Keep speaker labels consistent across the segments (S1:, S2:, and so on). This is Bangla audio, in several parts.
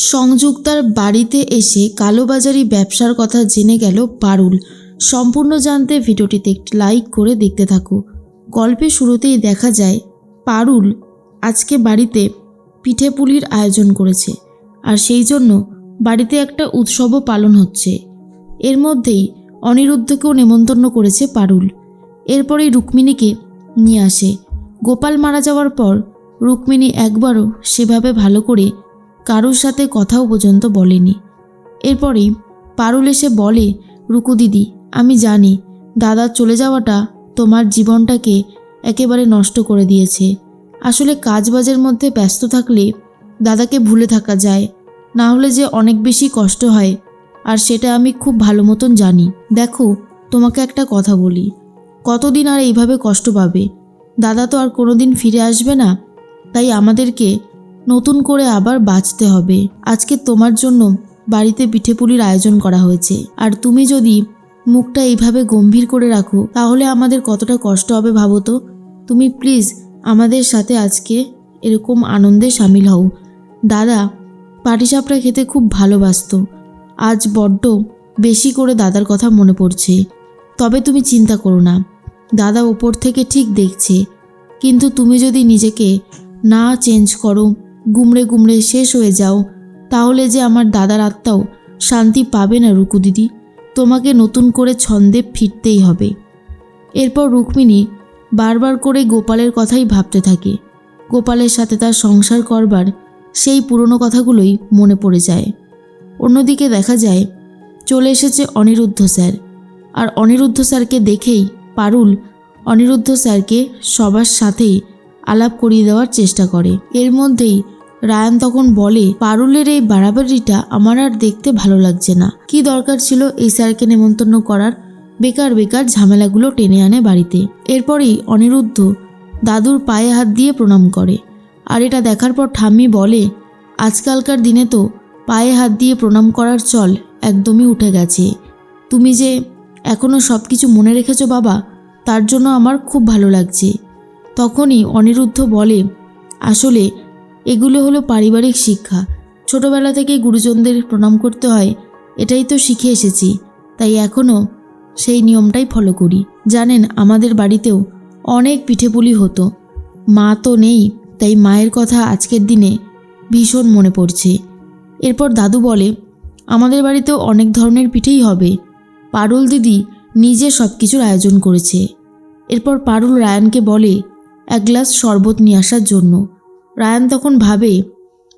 S1: সংযুক্তার বাড়িতে এসে কালোবাজারি ব্যবসার কথা জেনে গেল পারুল। সম্পূর্ণ জানতে ভিডিওটিতে একটি লাইক করে দেখতে থাকো। গল্পের শুরুতেই দেখা যায় পারুল আজকে বাড়িতে পিঠে পুলির আয়োজন করেছে, আর সেই জন্য বাড়িতে একটা উৎসবও পালন হচ্ছে। এর মধ্যেই অনিরুদ্ধকেও নেমন্তন্ন করেছে পারুল। এরপরেই রুক্মিণীকে নিয়ে আসে। গোপাল মারা যাওয়ার পর রুক্মিণী একবারও সেভাবে ভালো করে কারোর সাথে কথাও পর্যন্ত বলেনি। এরপরেই পারুল এসে বলে, রুকু দিদি, আমি জানি দাদার চলে যাওয়াটা তোমার জীবনটাকে একেবারে নষ্ট করে দিয়েছে। আসলে কাজবাজের মধ্যে ব্যস্ত থাকলে দাদাকে ভুলে থাকা যায়, না হলে যে অনেক বেশি কষ্ট হয়, আর সেটা আমি খুব ভালো মতন জানি। দেখো, তোমাকে একটা কথা বলি, কতদিন আর এইভাবে কষ্ট পাবে? দাদা তো আর কোনোদিন ফিরে আসবে না, তাই আমাদেরকে নতুন করে আবার বাঁচতে হবে। আজকে তোমার জন্য বাড়িতে পিঠেপুলির আয়োজন করা হয়েছে, আর তুমি যদি মুখটা এইভাবে গম্ভীর করে রাখো তাহলে আমাদের কতটা কষ্ট হবে ভাবো তো। তুমি প্লিজ আমাদের সাথে আজকে এরকম আনন্দে সামিল হও। দাদা পাটিসাপটা খেতে খুব ভালোবাসতো, আজ বড্ড বেশি করে দাদার কথা মনে পড়ছে। তবে তুমি চিন্তা করো না, দাদা ওপর থেকে ঠিক দেখছে, কিন্তু তুমি যদি নিজেকে না চেঞ্জ করো, গুমড়ে গুমড়ে শেষ হয়ে যাও, তাহলে যে আমার দাদার আত্মাও শান্তি পাবে না রুকু দিদি। তোমাকে নতুন করে ছন্দে ফিরতেই হবে। এরপর রুক্মিণী বারবার করে গোপালের কথাই ভাবতে থাকে। গোপালের সাথে তার সংসার করবার সেই পুরনো কথাগুলোই মনে পড়ে যায়। অন্যদিকে দেখা যায় চলে এসেছে অনিরুদ্ধ স্যার, আর অনিরুদ্ধ স্যারকে দেখেই পারুল অনিরুদ্ধ স্যারকে সবার সাথেই আলাপ করিয়ে দেওয়ার চেষ্টা করে। এর মধ্যেই রায়ান তখন বলে, পারুলের এই বাড়াবাড়িটা আমার আর দেখতে ভালো লাগছে না। কি দরকার ছিল এই স্যারকে নেমন্তন্ন করার? বেকার বেকার ঝামেলাগুলো টেনে আনে বাড়িতে। এরপরেই অনিরুদ্ধ দাদুর পায়ে হাত দিয়ে প্রণাম করে, আর এটা দেখার পর ঠাম্মি বলে, আজকালকার দিনে তো পায়ে হাত দিয়ে প্রণাম করার চল একদমই উঠে গেছে। তুমি যে এখনও সব কিছু মনে রেখেছো বাবা, তার জন্য আমার খুব ভালো লাগছে। তখনই অনিরুদ্ধ বলে, আসলে এগুলো হলো পারিবারিক শিক্ষা। ছোটবেলা থেকে গুরুজনদের প্রণাম করতে হয়, এটাই তো শিখে এসেছি, তাই এখনও সেই নিয়মটাই ফলো করি। জানেন, আমাদের বাড়িতেও অনেক পিঠেপুলি হতো। মা তো নেই, তাই মায়ের কথা আজকের দিনে ভীষণ মনে পড়ছে। এরপর দাদু বলে, আমাদের বাড়িতেও অনেক ধরনের পিঠেই হবে। পারুল দিদি নিজে সব কিছুর আয়োজন করেছে। এরপর পারুল রায়ানকে বলে এক গ্লাস শরবত নিয়ে আসার জন্য। রায়ান তখন ভাবে,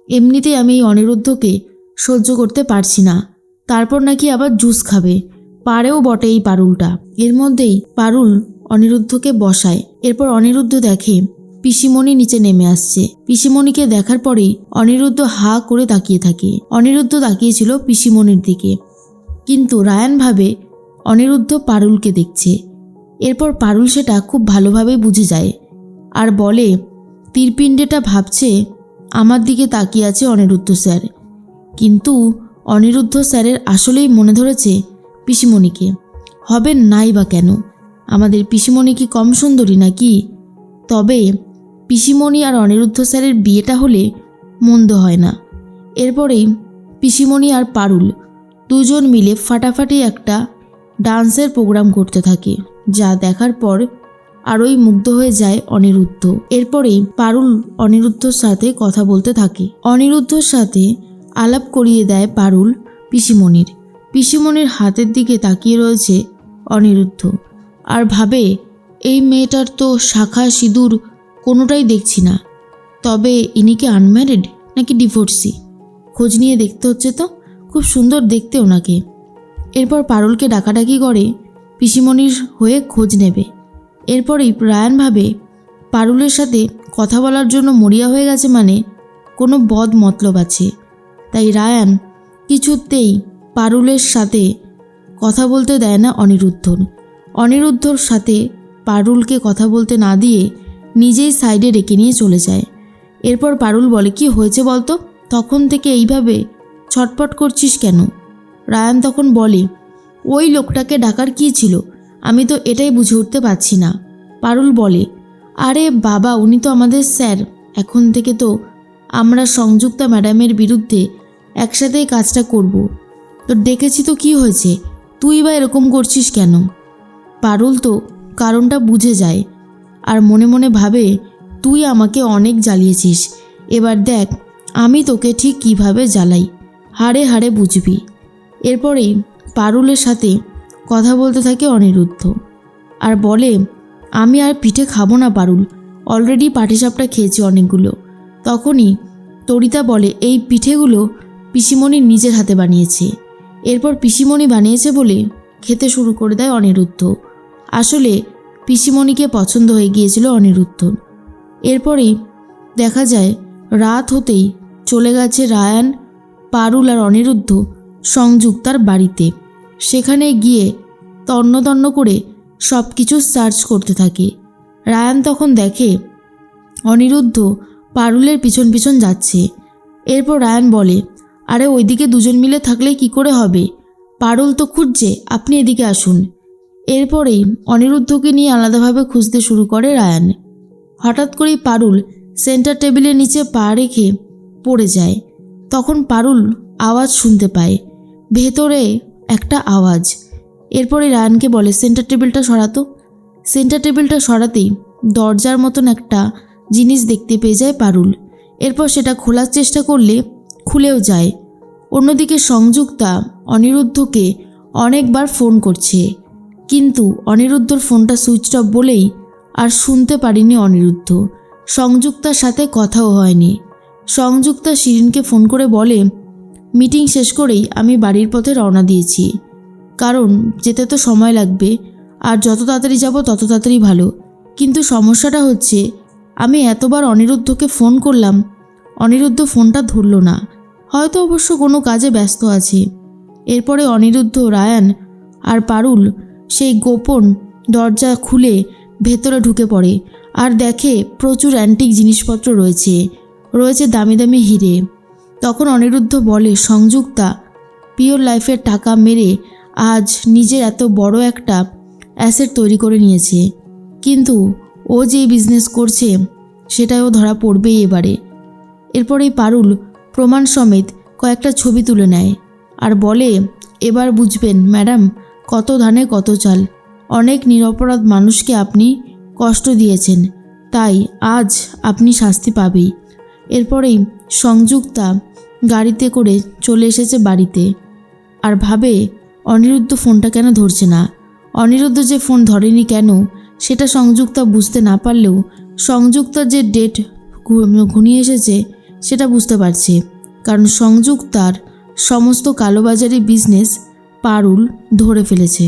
S1: এমনিতেই আমি এই অনিরুদ্ধকে সহ্য করতে পারছি না, তারপর নাকি আবার জুস খাবে, পারেও বটে এই পারুলটা। এর মধ্যেই পারুল অনিরুদ্ধকে বসায়। এরপর অনিরুদ্ধ দেখে পিসিমণি নিচে নেমে আসছে। পিসিমণিকে দেখার পরেই অনিরুদ্ধ হা করে তাকিয়ে থাকে। অনিরুদ্ধ তাকিয়েছিল পিসিমণির দিকে, কিন্তু রায়ান ভাবে অনিরুদ্ধ পারুলকে দেখছে। এরপর পারুল সেটা খুব ভালোভাবেই বুঝে যায়, আর বলে, তীরপিণ্ডেটা ভাবছে আমার দিকে তাকিয়ে আছে অনিরুদ্ধ স্যার। কিন্তু অনিরুদ্ধ স্যারের আসলেই মনে ধরেছে পিসিমণিকে। হবেন নাই বা কেন? আমাদের পিসিমণি কি কম সুন্দরী নাকি? তবে পিসিমণি আর অনিরুদ্ধ স্যারের বিয়েটা হলে মন্দ হয় না। এরপরেই পিসিমণি আর পারুল দুজন মিলে ফাটাফাটি একটা ডান্সের প্রোগ্রাম করতে থাকে, যা দেখার পর আরোই মুগ্ধ হয়ে যায় অনিরুদ্ধ। এরপরেই পারুল অনিরুদ্ধর সাথে কথা বলতে থাকে। অনিরুদ্ধর সাথে আলাপ করিয়ে দেয় পারুল পিসিমণির। পিসিমণির হাতের দিকে তাকিয়ে রয়েছে অনিরুদ্ধ, আর ভাবে, এই মেয়েটার তো শাখা সিঁদুর কোনোটাই দেখছি না। তবে ইনি কি আনম্যারিড নাকি ডিভোর্সি? খোঁজ নিয়ে দেখতে হচ্ছে তো, খুব সুন্দর দেখতে ওনাকে। এরপর পারুলকে ডাকাডাকি করে পিসিমণির হয়ে খোঁজ নেবে। এরপরেই রায়ান ভাবে, পারুলের সাথে কথা বলার জন্য মরিয়া হয়ে গেছে মানে কোনো বদ মতলব আছে। তাই রায়ান কিছুতেই পারুলের সাথে কথা বলতে দেয় না অনিরুদ্ধর। অনিরুদ্ধর সাথে পারুলকে কথা বলতে না দিয়ে নিজেই সাইডে ডেকে নিয়ে চলে যায়। এরপর পারুল বলে, কি হয়েছে বলতো, তখন থেকে এইভাবে ছটপট করছিস কেন? রায়ান তখন বলে, ওই লোকটাকে ডাকার কী ছিল, আমি তো এটাই বুঝে উঠতে পারছি না। পারুল বলে, আরে বাবা, উনি তো আমাদের স্যার। এখন থেকে তো আমরা সংযুক্তা ম্যাডামের বিরুদ্ধে একসাথেই কাজটা করব। তো ডেকেছি তো কি হয়েছে, তুই বা এরকম করছিস কেন? পারুল তো কারণটা বুঝে যায় আর মনে মনে ভাবে, তুই আমাকে অনেক জ্বালিয়েছিস, এবার দেখ আমি তোকে ঠিক কিভাবে জ্বালাই, হাড়ে হাড়ে বুঝবি। এরপরেই পারুলের সাথে কথা বলতে থাকে অনিরুদ্ধ আর বলে, আমি আর পিঠে খাবো না পারুল, অলরেডি পাটিসাপটা খেয়েছি অনেকগুলো। তখনই তরিতা বলে, এই পিঠেগুলো পিসিমণি নিজের হাতে বানিয়েছে। এরপর পিসিমণি বানিয়েছে বলে খেতে শুরু করে দেয় অনিরুদ্ধ। আসলে পিসিমণিকে পছন্দ হয়ে গিয়েছিল অনিরুদ্ধ। এরপরেই দেখা যায় রাত হতেই চলে গেছে রায়ান, পারুল আর অনিরুদ্ধ সংযুক্তার বাড়িতে। সেখানে গিয়ে তন্ন করে সব কিছু সার্চ করতে থাকে। রায়ান তখন দেখে অনিরুদ্ধ পারুলের পিছন পিছন যাচ্ছে। এরপর রায়ান বলে, আরে ওইদিকে দুজন মিলে থাকলে কি করে হবে, পারুল তো খুঁজছে, আপনি এদিকে আসুন। এরপরেই অনিরুদ্ধকে নিয়ে আলাদাভাবে খুঁজতে শুরু করে রায়ান। হঠাৎ করেই পারুল সেন্টার টেবিলের নিচে পা রেখে পড়ে যায়। তখন পারুল আওয়াজ শুনতে পায়, ভেতরে একটা আওয়াজ। এরপরে রায়ানকে বলে, সেন্টার টেবিলটা সরাতো। সেন্টার টেবিলটা সরাতেই দরজার মতন একটা জিনিস দেখতে পেয়ে যায় পারুল। এরপর সেটা খোলার চেষ্টা করলে খুলেও যায়। অন্যদিকে সংযুক্তা অনিরুদ্ধকে অনেকবার ফোন করছে, কিন্তু অনিরুদ্ধর ফোনটা সুইচ অফ বলেই আর শুনতে পারিনি অনিরুদ্ধ। সংযুক্তার সাথে কথাও হয়নি। সংযুক্তা শিরিনকে ফোন করে বলে, মিটিং শেষ করেই আমি বাড়ির পথে রওনা দিয়েছি, কারণ যেতে তো সময় লাগবে, আর যত তাড়াতাড়ি যাব তত তাড়াতাড়ি ভালো। কিন্তু সমস্যাটা হচ্ছে, আমি এতবার অনিরুদ্ধকে ফোন করলাম, অনিরুদ্ধ ফোনটা ধরল না, হয়তো অবশ্য কোনো কাজে ব্যস্ত আছে। এরপরে অনিরুদ্ধ, রায়ান আর পারুল সেই গোপন দরজা খুলে ভেতরে ঢুকে পড়ে আর দেখে প্রচুর অ্যান্টিক জিনিসপত্র রয়েছে দামি দামি হিরে। তখন অনিরুদ্ধ বলে, সংযুক্তা পিওর লাইফের টাকা মেরে আজ নিজের এত বড় একটা অ্যাসেট তৈরি করে নিয়েছে, কিন্তু ও যে বিজনেস করছে সেটাও ধরা পড়বেই এবারে। এরপরেই পারুল প্রমাণ সমেত কয়েকটা ছবি তুলে নেয় আর বলে, এবার বুঝবেন ম্যাডাম, কত ধানে কত চাল, অনেক নিরপরাধ মানুষকে আপনি কষ্ট দিয়েছেন, তাই আজ আপনি শাস্তি পাবেই। এরপরেই সংযুক্তা গাড়িতে করে চলে এসেছে বাড়িতে আর ভাবে, অনিরুদ্ধ ফোনটা কেন ধরছে না, অনিরুদ্ধ যে ফোন ধরেনি কেন সেটা সংযুক্তা বুঝতে না পারলেও সংযুক্তার যে ডেট ঘনিয়ে এসেছে সেটা বুঝতে পারছে, কারণ সংযুক্তার সমস্ত কালোবাজারি বিজনেস পারুল ধরে ফেলেছে।